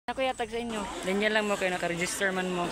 Ako yatag sa inyo. Ganyan lang mo kayo naka-register man mo.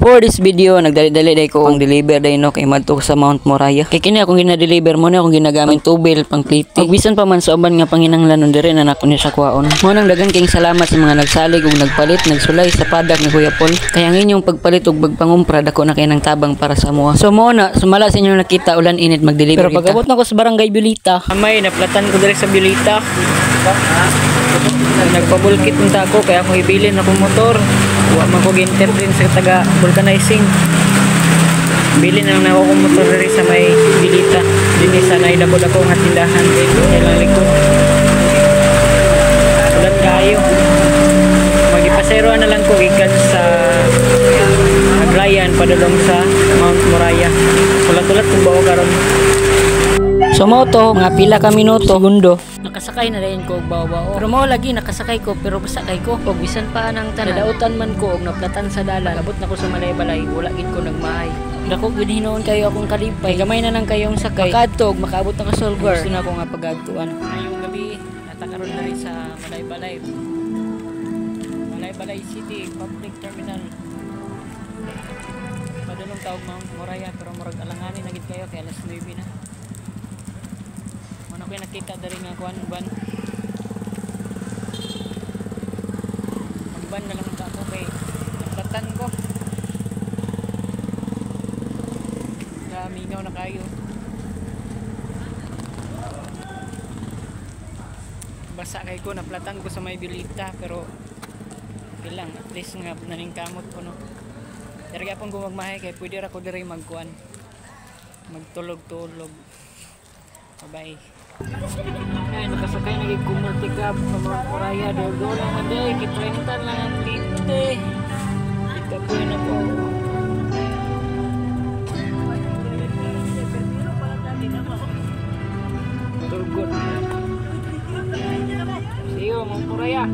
For this video, nagdali-dali day ko ang deliver day no kay madto sa Mount Moriah. Kay kini akong gina-deliver mo na akong ginagamit tubel pang pliti. Bisan pa man sa uban nga panginahanglan diri na nako ni sa kuwaon. Mo nang dagan kayong salamat sa mga nagsalig ug nagpalit, nagsulay sa padak ni Kuya Paul. Kaya ang inyong pagpalit ug pagpangumpra dako na kay nang tabang para sa mo. So mo na sumala sa inyo nakita ulan init mag-deliver. Pero pag-abot na ko sa barangay Bulita, amay naplatan ko diri sa Bulita. Nagpabulkit unta ako kaya ako ibilin akong motor. Wa man ko gi-intervene sa taga vulcanizing. Bilin na lang ako kong motor diri sa may Bulita. Dinhi sa nailabod ako nga tindahan dito sa likod. Ulan kayo. Magipasero na lang ko gikan sa Aglayan padulong sa Mount Moriah. Ulat-ulat kung bao karon. So mo to, mga pila ka minuto, segundo. Nakasakay na rin ko og bawa. Pero mo lagi nakasakay ko pero basakay ko. Og bisan pa nang tanadautan man ko og naplatan sa dalan. Abot na ko sa malay-balay, wala gid ko nagmahay. Dako gid hinoon kayo akong kalipay. Gamay na lang kayong sakay. Makadto og makaabot na ka Solver. Gusto na ako nga pagagtuan. Ngayong gabi natakaron na rin sa malay-balay. Malay-balay City Public Terminal. Padulong taog Mount Moriah pero murag alanganin na gid kayo kay alas 9 na. Ako nakita dari nga kuan ban. Magban na lang ako kay naplatan ko. Mingaw na kayo. Basa kay ko naplatan ko sa may Bulita pero ilang at least nga naningkamot ko no. Pero gyapon ko magmahay kay pwede ra ko diri magkuan. Magtulog-tulog. Bye. Ay, nakasakay na yung kumultikap sa Mount Moriah. Doon lang na day, kitrentan lang ang tinte. Ito po yun ako. Turgot. See you, Mount Moriah.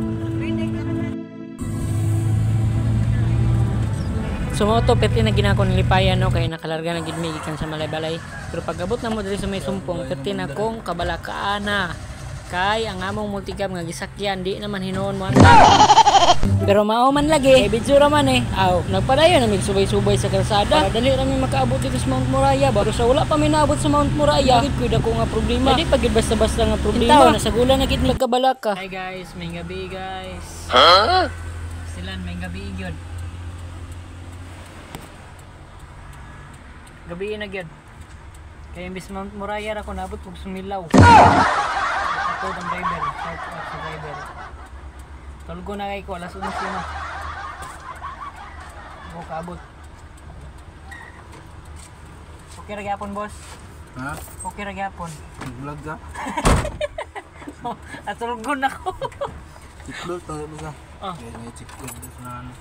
Sumoto perti na ginako nilipayan no kay nakalarga na gid mi gikan sa malay-balay. Pero pag abot na mo diri sa may sumpong perti na kong kabalakaan na. Kay ang among multicam nga gisakyan di naman hinuon mo anta. Pero mao man lagi, video ra man eh. Aw, nagpadayon na mig subay-subay sa kalsada. Para dali ra mi makaabot dito sa Mount Moriah. Pero sa wala pa mi naabot sa Mount Moriah, gid kuy dako nga problema. Di pa gid basta-basta nga problema. Nasagulan na gid mi kabalaka. Hi guys, may gabi guys. Ha? Silan may gabi gyud. Gabi na gyud. Kaya imbis Mount Moriah ako naabot kog Sumilaw. Ito ang driver, shout out sa driver. Tulgo na kay ko alas 11 na. Ako kaabot. Okay ra gyapon boss. Ha? Okay ra gyapon. Vlog ka? Atulgo na ko. Tiklot tayo ba? Kaya may tiklot na ano.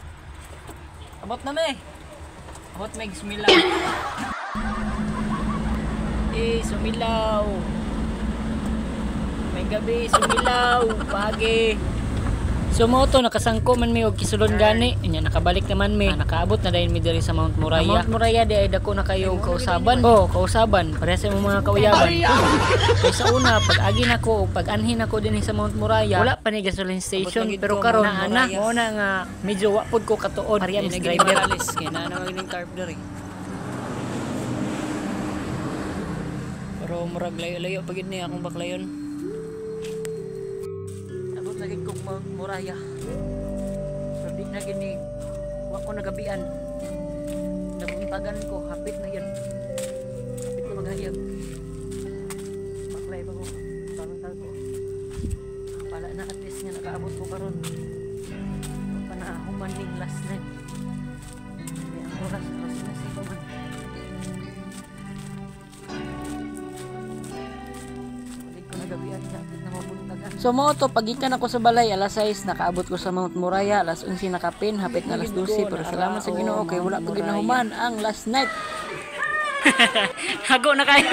Abot na me. Abot may Sumilaw. Sumilaw. May gabi, Sumilaw, pagi. Sumoto nakasangko man mi og kisulon gani. Nya nakabalik naman mi. Nakaabot na dayon mi diri sa Mount Moriah. Mount Moriah di ay dako na kayo og kausaban. Oh, kausaban. Pareha sa mga kauyaban. Kay sa una pag agi nako og pag anhin ako dinhi sa Mount Moriah, wala pa ni gasoline station pero karon ana mo na nga medyo wa pud ko katuod. Arian is driver alis kay na ning carb diri. Pero murag layo-layo pagid ni akong baklayon. Abot lagi kong Mount Moriah. Pero di na gini wa ko nagabian. Nabuntagan ko, hapit na yan. Hapit na maghayag. Baklay pa ko. Parang ko. Pala na at least nga nakaabot ko karon. Panahuman ning last night. Kaya ang oras na siya man. So mo to pagikan ako sa balay alas 6 nakaabot ko sa Mount Moriah alas 11 nakapin hapit na alas 12 pero salamat sa Ginoo kay wala pa ginahuman ang last night. Hago na kayo.